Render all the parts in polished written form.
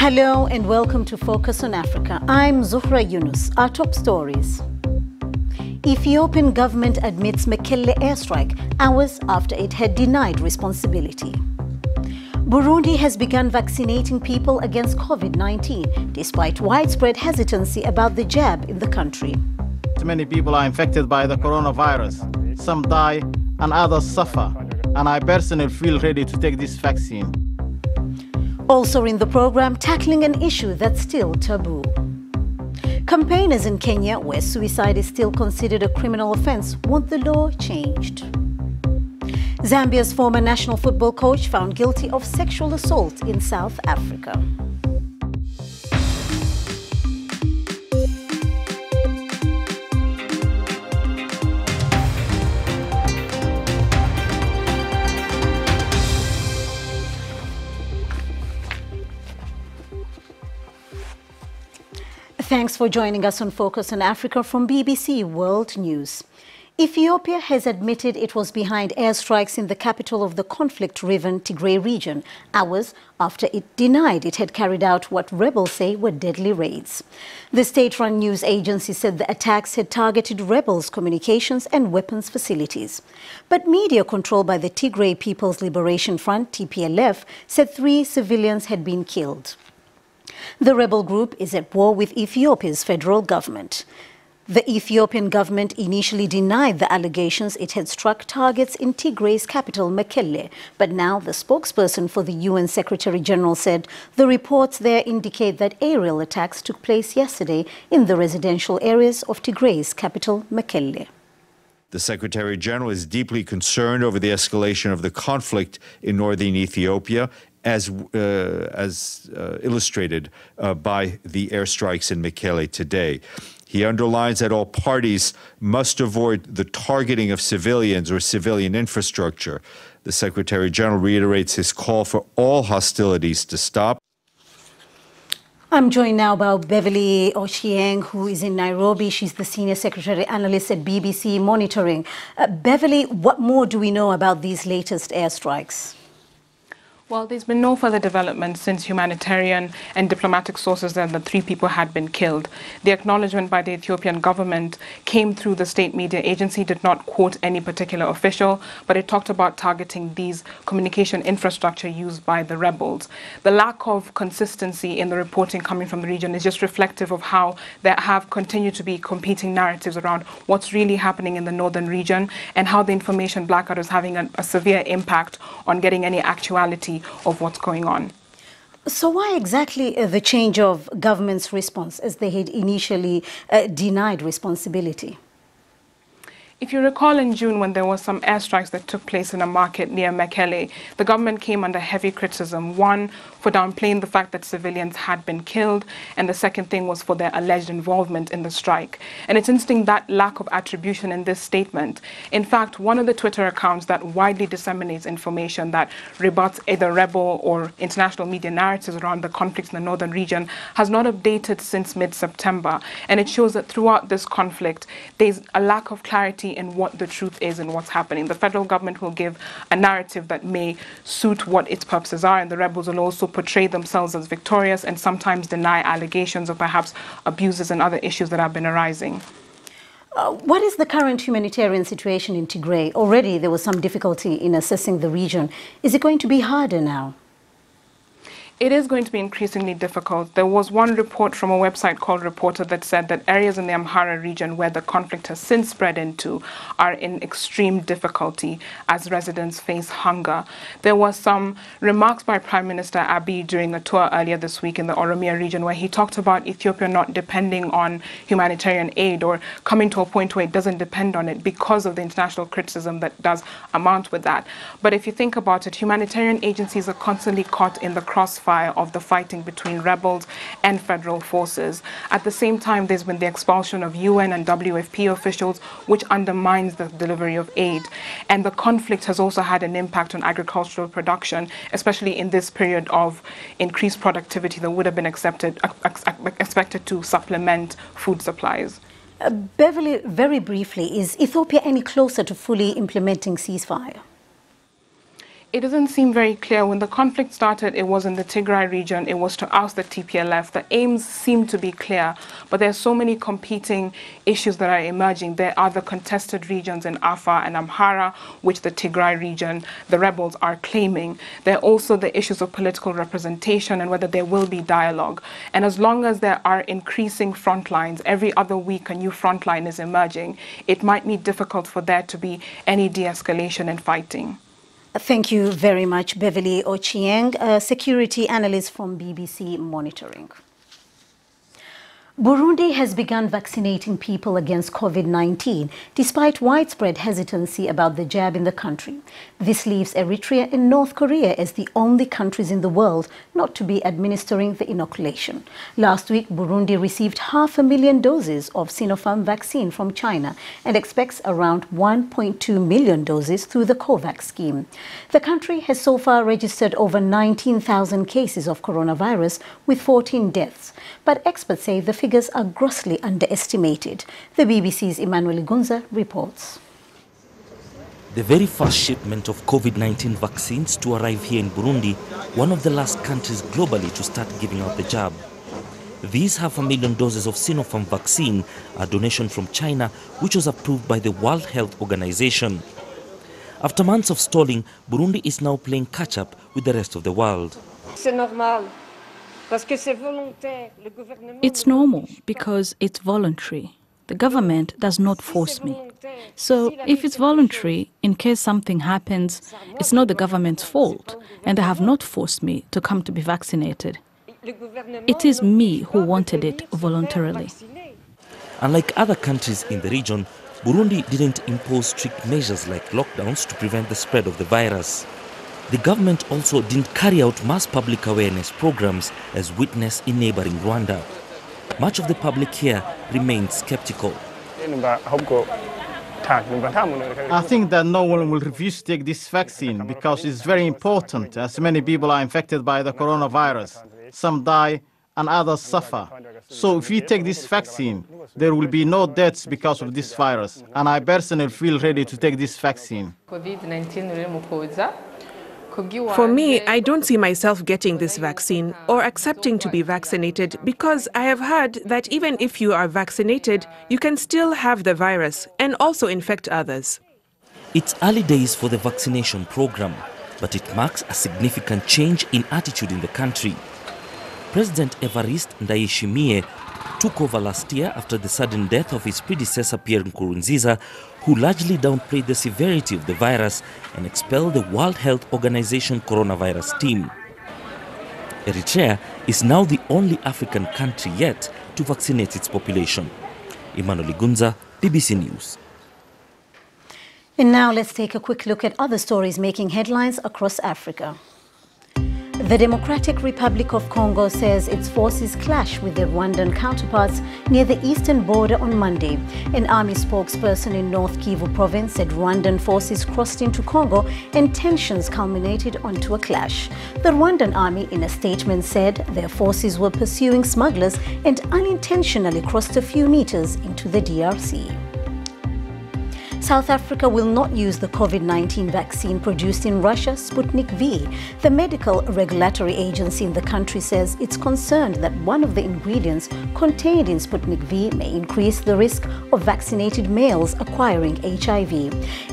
Hello and welcome to Focus on Africa. I'm Zuhura Yunus. Our top stories. Ethiopian government admits Mekelle airstrike hours after it had denied responsibility. Burundi has begun vaccinating people against COVID-19 despite widespread hesitancy about the jab in the country. Many people are infected by the coronavirus. Some die and others suffer. And I personally feel ready to take this vaccine. Also in the program, tackling an issue that's still taboo. Campaigners in Kenya, where suicide is still considered a criminal offense, want the law changed. Zambia's former national football coach found guilty of sexual assault in South Africa. Thanks for joining us on Focus on Africa from BBC World News. Ethiopia has admitted it was behind airstrikes in the capital of the conflict-riven Tigray region, hours after it denied it had carried out what rebels say were deadly raids. The state-run news agency said the attacks had targeted rebels' communications and weapons facilities. But media controlled by the Tigray People's Liberation Front, TPLF, said 3 civilians had been killed. The rebel group is at war with Ethiopia's federal government. The Ethiopian government initially denied the allegations it had struck targets in Tigray's capital, Mekelle, but now the spokesperson for the UN Secretary General said the reports there indicate that aerial attacks took place yesterday in the residential areas of Tigray's capital, Mekelle. The Secretary General is deeply concerned over the escalation of the conflict in northern Ethiopia, as illustrated by the airstrikes in Mekelle today. He underlines that all parties must avoid the targeting of civilians or civilian infrastructure. The Secretary General reiterates his call for all hostilities to stop. I'm joined now by Beverly Ochieng, who is in Nairobi. She's the Senior Secretary Analyst at BBC Monitoring. Beverly, what more do we know about these latest airstrikes? Well, there's been no further development since humanitarian and diplomatic sources that the 3 people had been killed. The acknowledgement by the Ethiopian government came through the state media agency, did not quote any particular official, but it talked about targeting these communication infrastructure used by the rebels. The lack of consistency in the reporting coming from the region is just reflective of how there have continued to be competing narratives around what's really happening in the northern region and how the information blackout is having a severe impact on getting any actuality of what's going on. So why exactly the change of government's response as they had initially denied responsibility? If you recall in June when there were some airstrikes that took place in a market near Mekelle, the government came under heavy criticism. One, for downplaying the fact that civilians had been killed, and the second thing was for their alleged involvement in the strike. And it's interesting that lack of attribution in this statement. In fact, one of the Twitter accounts that widely disseminates information that rebuts either rebel or international media narratives around the conflicts in the northern region has not updated since mid-September. And it shows that throughout this conflict, there's a lack of clarity in what the truth is and what's happening. The federal government will give a narrative that may suit what its purposes are, and the rebels will also portray themselves as victorious and sometimes deny allegations of perhaps abuses and other issues that have been arising. What is the current humanitarian situation in Tigray? Already there was some difficulty in assessing the region. Is it going to be harder now? It is going to be increasingly difficult. There was one report from a website called Reporter that said that areas in the Amhara region where the conflict has since spread into are in extreme difficulty as residents face hunger. There was some remarks by Prime Minister Abiy during a tour earlier this week in the Oromia region where he talked about Ethiopia not depending on humanitarian aid or coming to a point where it doesn't depend on it because of the international criticism that does amount with that. But if you think about it, humanitarian agencies are constantly caught in the crossfire of the fighting between rebels and federal forces. At the same time, there's been the expulsion of UN and WFP officials, which undermines the delivery of aid. And the conflict has also had an impact on agricultural production, especially in this period of increased productivity that would have been expected to supplement food supplies. Beverly, very briefly, is Ethiopia any closer to fully implementing ceasefire? It doesn't seem very clear. When the conflict started, it was in the Tigray region. It was to oust the TPLF. The aims seem to be clear, but there are so many competing issues that are emerging. There are the contested regions in Afar and Amhara, which the Tigray region, the rebels are claiming. There are also the issues of political representation and whether there will be dialogue. And as long as there are increasing front lines, every other week a new front line is emerging, it might be difficult for there to be any de-escalation in fighting. Thank you very much, Beverly Ochieng, a security analyst from BBC Monitoring. Burundi has begun vaccinating people against COVID-19, despite widespread hesitancy about the jab in the country. This leaves Eritrea and North Korea as the only countries in the world not to be administering the inoculation. Last week, Burundi received 500,000 doses of Sinopharm vaccine from China and expects around 1.2 million doses through the COVAX scheme. The country has so far registered over 19,000 cases of coronavirus with 14 deaths, but experts say the figures are grossly underestimated. The BBC's Emmanuel Gunza reports. The very first shipment of COVID-19 vaccines to arrive here in Burundi, one of the last countries globally to start giving out the jab. These 500,000 doses of Sinopharm vaccine are a donation from China, which was approved by the World Health Organization. After months of stalling, Burundi is now playing catch-up with the rest of the world. It's normal because it's voluntary. The government does not force me. So if it's voluntary, in case something happens, it's not the government's fault, and they have not forced me to come to be vaccinated. It is me who wanted it voluntarily. Unlike other countries in the region, Burundi didn't impose strict measures like lockdowns to prevent the spread of the virus. The government also didn't carry out mass public awareness programs as witnessed in neighboring Rwanda. Much of the public here remains skeptical. I think that no one will refuse to take this vaccine because it's very important, as many people are infected by the coronavirus. Some die and others suffer. So if we take this vaccine, there will be no deaths because of this virus. And I personally feel ready to take this vaccine. For me, I don't see myself getting this vaccine or accepting to be vaccinated because I have heard that even if you are vaccinated, you can still have the virus and also infect others. It's early days for the vaccination program, but it marks a significant change in attitude in the country. President Evariste Ndayishimiye took over last year after the sudden death of his predecessor Pierre Nkurunziza, who largely downplayed the severity of the virus and expelled the World Health Organization coronavirus team. Eritrea is now the only African country yet to vaccinate its population. Emmanuel Gunza, BBC News. And now let's take a quick look at other stories making headlines across Africa. The Democratic Republic of Congo says its forces clashed with their Rwandan counterparts near the eastern border on Monday. An army spokesperson in North Kivu province said Rwandan forces crossed into Congo and tensions culminated onto a clash. The Rwandan army in a statement said their forces were pursuing smugglers and unintentionally crossed a few meters into the DRC. South Africa will not use the COVID-19 vaccine produced in Russia, Sputnik V. The medical regulatory agency in the country says it's concerned that one of the ingredients contained in Sputnik V may increase the risk of vaccinated males acquiring HIV.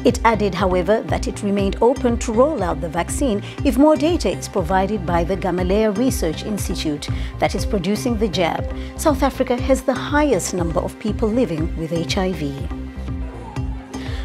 It added, however, that it remained open to roll out the vaccine if more data is provided by the Gamaleya Research Institute that is producing the jab. South Africa has the highest number of people living with HIV.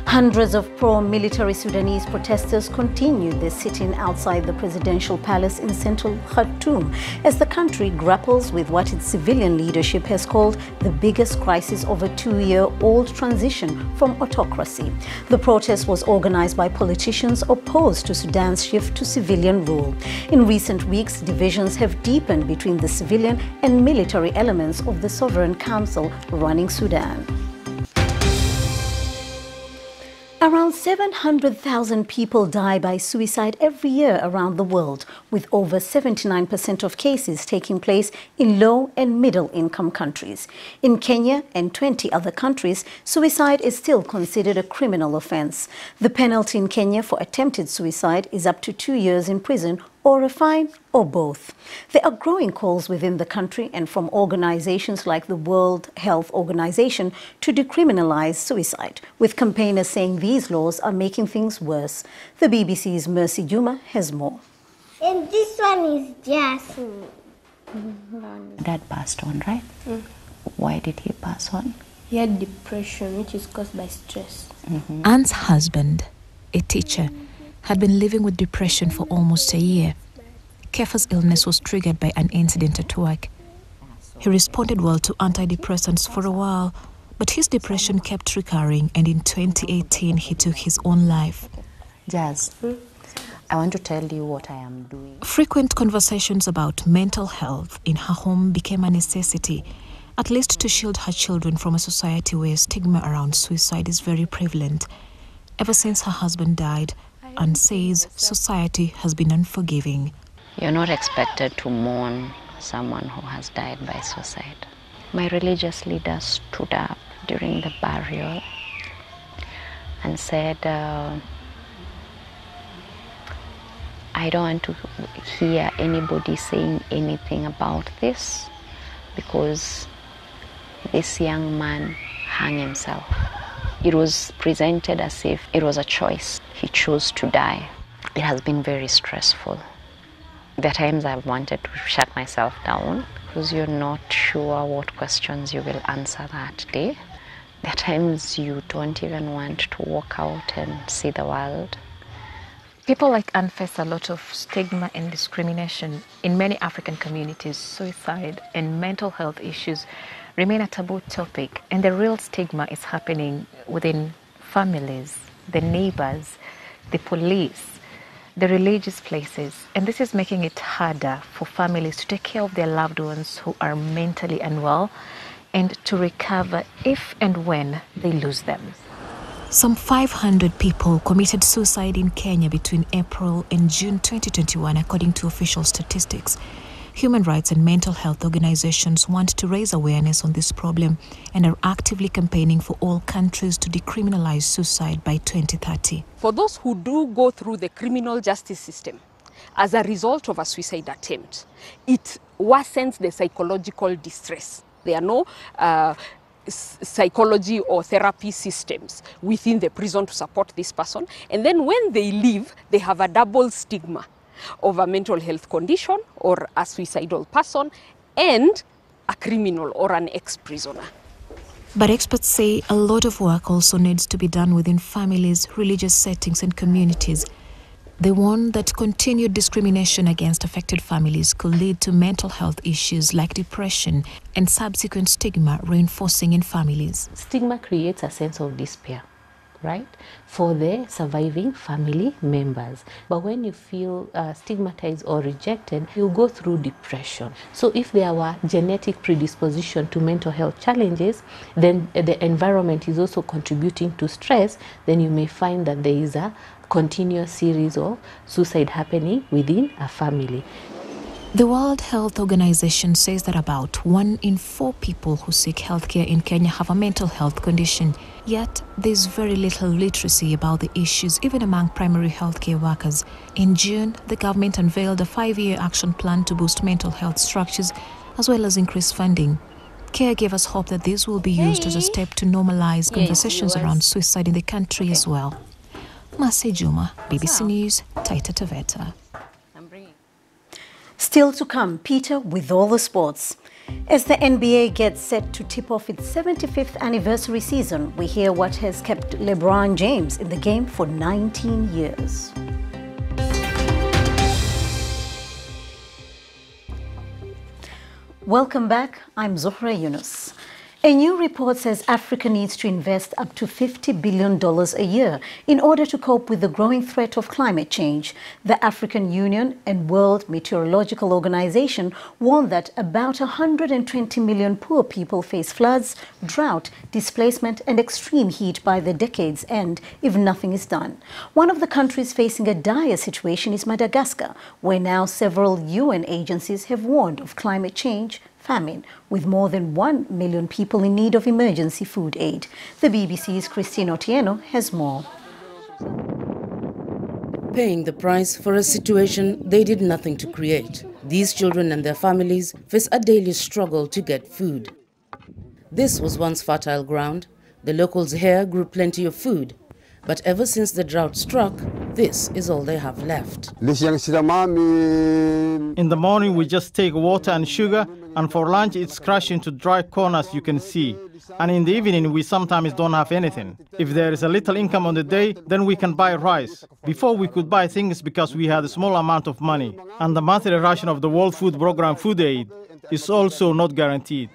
Hundreds of pro-military Sudanese protesters continued their sit-in outside the presidential palace in central Khartoum as the country grapples with what its civilian leadership has called the biggest crisis of a two-year-old transition from autocracy. The protest was organized by politicians opposed to Sudan's shift to civilian rule. In recent weeks, divisions have deepened between the civilian and military elements of the Sovereign Council running Sudan. Around 700,000 people die by suicide every year around the world, with over 79% of cases taking place in low and middle income countries. In Kenya and 20 other countries, suicide is still considered a criminal offense. The penalty in Kenya for attempted suicide is up to 2 years in prison or a fine, or both. There are growing calls within the country and from organizations like the World Health Organization to decriminalize suicide, with campaigners saying these laws are making things worse. The BBC's Mercy Juma has more. And this one is Jasmine. Dad passed on, right? Why did he pass on? He had depression, which is caused by stress. Anne's husband, a teacher, had been living with depression for almost a year. Kefa's illness was triggered by an incident at work. He responded well to antidepressants for a while, but his depression kept recurring, and in 2018 he took his own life. Jazz, I want to tell you what I am doing. Frequent conversations about mental health in her home became a necessity, at least to shield her children from a society where stigma around suicide is very prevalent. Ever since her husband died, Anne says society has been unforgiving. You're not expected to mourn someone who has died by suicide. My religious leader stood up during the burial and said, I don't want to hear anybody saying anything about this because this young man hung himself. It was presented as if it was a choice. He chose to die. It has been very stressful. There are times I've wanted to shut myself down because you're not sure what questions you will answer that day. There are times you don't even want to walk out and see the world. People like Anne face a lot of stigma and discrimination. In many African communities, suicide and mental health issues remain a taboo topic, and the real stigma is happening within families, the neighbors, the police, the religious places, and this is making it harder for families to take care of their loved ones who are mentally unwell and to recover if and when they lose them. Some 500 people committed suicide in Kenya between April and June 2021, according to official statistics. Human rights and mental health organizations want to raise awareness on this problem and are actively campaigning for all countries to decriminalize suicide by 2030. For those who do go through the criminal justice system as a result of a suicide attempt, it worsens the psychological distress. There are no psychology or therapy systems within the prison to support this person. And then when they leave, they have a double stigma of a mental health condition or a suicidal person and a criminal or an ex-prisoner. But experts say a lot of work also needs to be done within families, religious settings and communities. They warn that continued discrimination against affected families could lead to mental health issues like depression and subsequent stigma reinforcing in families. Stigma creates a sense of despair, right, for the surviving family members. But when you feel stigmatized or rejected, you go through depression. So if there were genetic predisposition to mental health challenges, then the environment is also contributing to stress, then you may find that there is a continuous series of suicide happening within a family. The World Health Organization says that about 1 in 4 people who seek healthcare in Kenya have a mental health condition. Yet, there's very little literacy about the issues, even among primary healthcare workers. In June, the government unveiled a 5-year action plan to boost mental health structures, as well as increase funding. Caregivers hope that this will be used as a step to normalize conversations around suicide in the country as well. Mercy Juma, BBC News, Taita Taveta. Still to come, Peter with all the sports. As the NBA gets set to tip off its 75th anniversary season, we hear what has kept LeBron James in the game for 19 years. Welcome back. I'm Zuhura Yunus. A new report says Africa needs to invest up to $50 billion a year in order to cope with the growing threat of climate change. The African Union and World Meteorological Organization warn that about 120 million poor people face floods, drought, displacement and extreme heat by the decade's end if nothing is done. One of the countries facing a dire situation is Madagascar, where now several UN agencies have warned of climate change, famine, with more than 1 million people in need of emergency food aid. The BBC's Christine Otieno has more. Paying the price for a situation they did nothing to create. These children and their families face a daily struggle to get food. This was once fertile ground. The locals here grew plenty of food. But ever since the drought struck, this is all they have left. In the morning, we just take water and sugar, and for lunch, it's crushed into dry corners you can see. And in the evening, we sometimes don't have anything. If there is a little income on the day, then we can buy rice. Before, we could buy things because we had a small amount of money. And the monthly ration of the World Food Program food aid is also not guaranteed.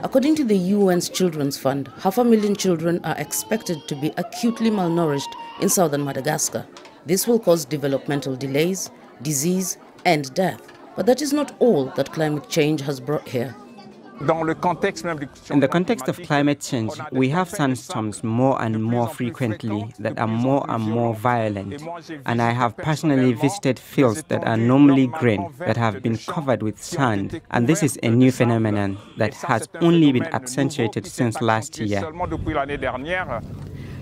According to the UN's Children's Fund, 500,000 children are expected to be acutely malnourished in southern Madagascar. This will cause developmental delays, disease and death. But that is not all that climate change has brought here. In the context of climate change, we have sandstorms more and more frequently that are more and more violent. And I have personally visited fields that are normally green that have been covered with sand. And this is a new phenomenon that has only been accentuated since last year.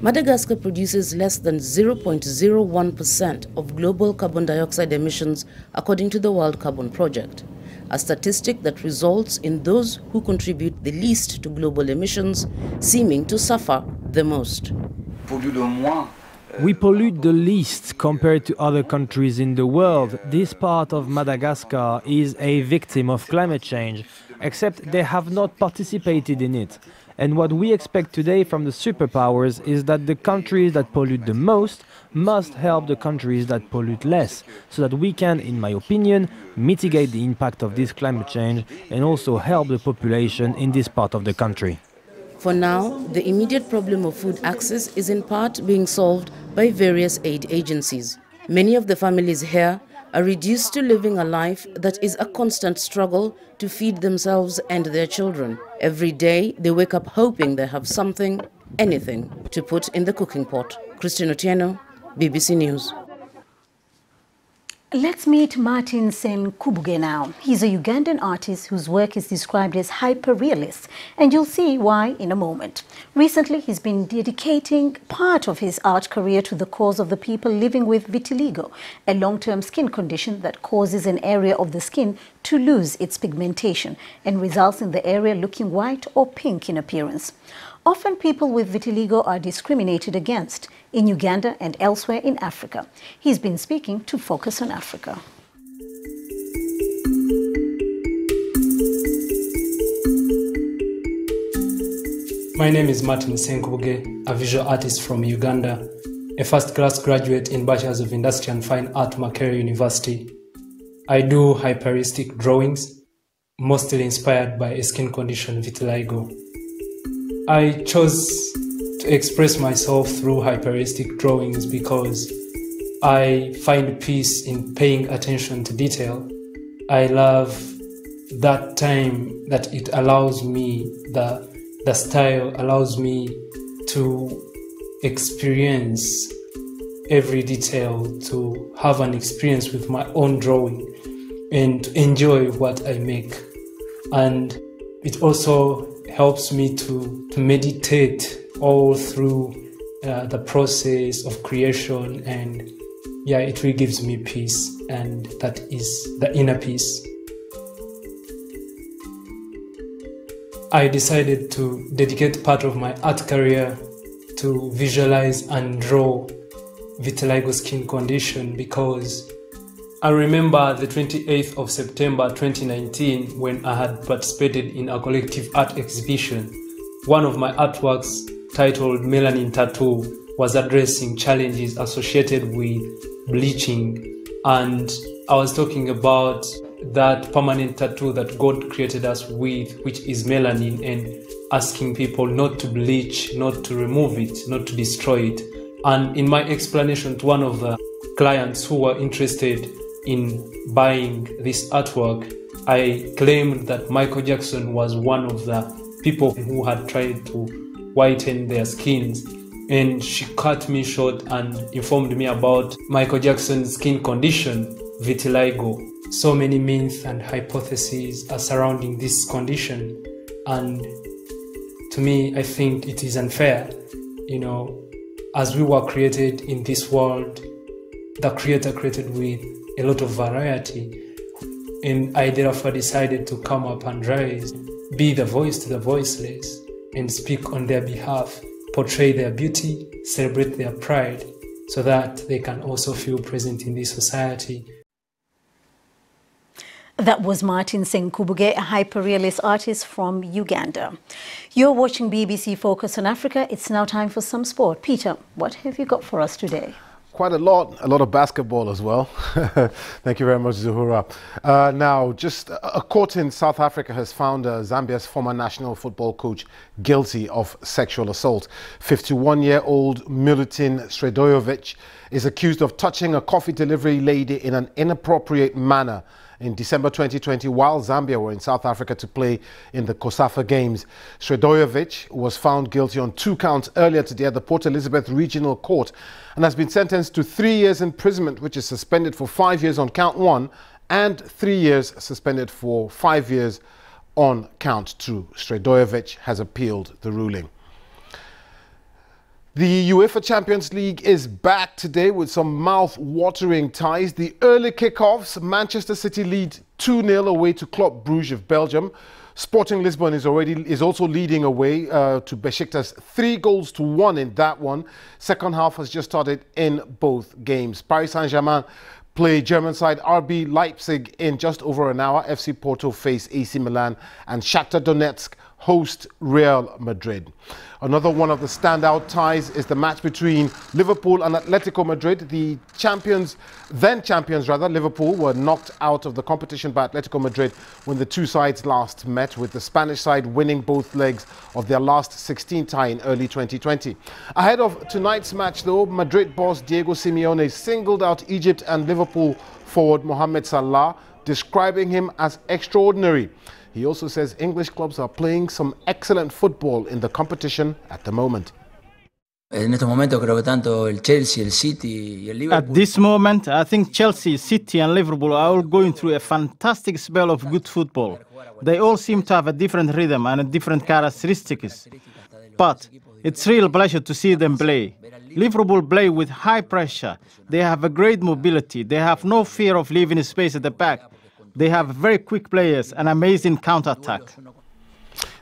Madagascar produces less than 0.01% of global carbon dioxide emissions according to the World Carbon Project, a statistic that results in those who contribute the least to global emissions seeming to suffer the most. We pollute the least compared to other countries in the world. This part of Madagascar is a victim of climate change, except they have not participated in it. And what we expect today from the superpowers is that the countries that pollute the most must help the countries that pollute less, so that we can, in my opinion, mitigate the impact of this climate change and also help the population in this part of the country. For now, the immediate problem of food access is in part being solved by various aid agencies. Many of the families here are reduced to living a life that is a constant struggle to feed themselves and their children. Every day, they wake up hoping they have something, anything, to put in the cooking pot. Christine Otieno, BBC News. Let's meet Martin Senkubuge now. He's a Ugandan artist whose work is described as hyper-realist, and you'll see why in a moment. Recently, he's been dedicating part of his art career to the cause of the people living with vitiligo, a long-term skin condition that causes an area of the skin to lose its pigmentation and results in the area looking white or pink in appearance. Often people with vitiligo are discriminated against in Uganda and elsewhere in Africa. He's been speaking to Focus on Africa. My name is Martin Senkubuge, a visual artist from Uganda, a first-class graduate in Bachelors of Industrial and Fine Art, Makerere University. I do hyperrealistic drawings, mostly inspired by a skin condition, vitiligo. I chose to express myself through hyperrealistic drawings because I find peace in paying attention to detail. I love that time that it allows me, the style allows me to experience every detail, to have an experience with my own drawing and to enjoy what I make. And it also helps me to meditate all through the process of creation, and yeah, it really gives me peace, and that is the inner peace. I decided to dedicate part of my art career to visualize and draw vitiligo skin condition because I remember the 28th of September 2019 when I had participated in a collective art exhibition. One of my artworks, titled Melanin Tattoo, was addressing challenges associated with bleaching, and I was talking about that permanent tattoo that God created us with, which is melanin, and asking people not to bleach, not to remove it, not to destroy it. And in my explanation to one of the clients who were interested in buying this artwork, I claimed that Michael Jackson was one of the people who had tried to whiten their skins. And she cut me short and informed me about Michael Jackson's skin condition, vitiligo. So many myths and hypotheses are surrounding this condition. And to me, I think it is unfair. You know, as we were created in this world, the Creator created with a lot of variety. And I therefore decided to come up and rise, be the voice to the voiceless, and speak on their behalf, portray their beauty, celebrate their pride, so that they can also feel present in this society. That was Martin Senkubuge, a hyper-realist artist from Uganda. You're watching BBC Focus on Africa. It's now time for some sport. Peter, what have you got for us today? Quite a lot of basketball as well. Thank you very much, Zuhura. Now, just a court in South Africa has found Zambia's former national football coach guilty of sexual assault. 51-year-old Milutin Sredojevic is accused of touching a coffee delivery lady in an inappropriate manner in December 2020 while Zambia were in South Africa to play in the COSAFA Games. Sredojevic was found guilty on 2 counts earlier today at the Port Elizabeth Regional Court and has been sentenced to 3 years imprisonment, which is suspended for 5 years on count 1 and 3 years suspended for 5 years on count 2. Sredojevic has appealed the ruling. The UEFA Champions League is back today with some mouth-watering ties. The early kickoffs, Manchester City lead 2-0 away to Club Brugge of Belgium. Sporting Lisbon is also leading away to Besiktas 3-1 in that one. Second half has just started in both games. Paris Saint-Germain play German side RB Leipzig in just over an hour. FC Porto face AC Milan and Shakhtar Donetsk host Real Madrid. Another one of the standout ties is the match between Liverpool and Atletico Madrid. The then champions, Liverpool, were knocked out of the competition by Atletico Madrid when the two sides last met, with the Spanish side winning both legs of their last 16 tie in early 2020. Ahead of tonight's match, though, Madrid boss Diego Simeone singled out Egypt and Liverpool forward Mohamed Salah, describing him as extraordinary. He also says English clubs are playing some excellent football in the competition at the moment. At this moment, I think Chelsea, City and Liverpool are all going through a fantastic spell of good football. They all seem to have a different rhythm and a different characteristics. But it's real pleasure to see them play. Liverpool play with high pressure. They have a great mobility. They have no fear of leaving space at the back. They have very quick players and amazing counter-attack.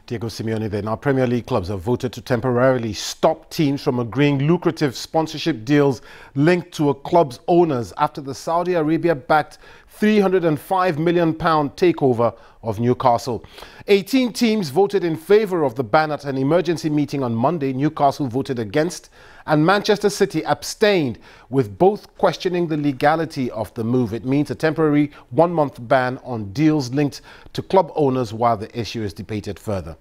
Diego Simeone then. Our Premier League clubs have voted to temporarily stop teams from agreeing lucrative sponsorship deals linked to a club's owners after the Saudi Arabia-backed £305 million takeover of Newcastle. 18 teams voted in favour of the ban at an emergency meeting on Monday. Newcastle voted against, and Manchester City abstained, with both questioning the legality of the move. It means a temporary 1-month ban on deals linked to club owners while the issue is debated further.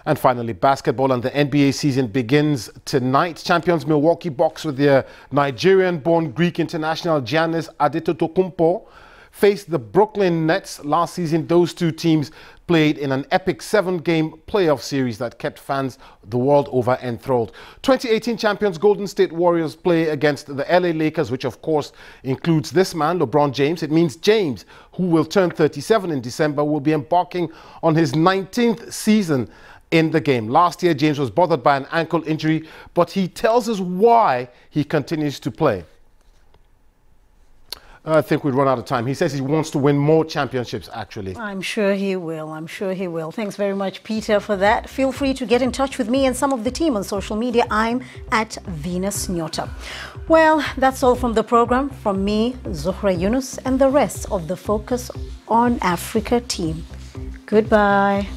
And finally, basketball and the NBA season begins tonight. Champions Milwaukee Bucks, with their Nigerian-born Greek international Giannis Antetokounmpo, faced the Brooklyn Nets. Last season, those two teams played in an epic 7-game playoff series that kept fans the world over enthralled. 2018 champions Golden State Warriors play against the LA Lakers, which of course includes this man, LeBron James. It means James, who will turn 37 in December, will be embarking on his 19th season in the game. Last year, James was bothered by an ankle injury, but he tells us why he continues to play. I think we've run out of time. He says he wants to win more championships, actually. I'm sure he will. I'm sure he will. Thanks very much, Peter, for that. Feel free to get in touch with me and some of the team on social media. I'm at Venus Nyota. Well, that's all from the program. From me, Zuhura Yunus, and the rest of the Focus on Africa team. Goodbye.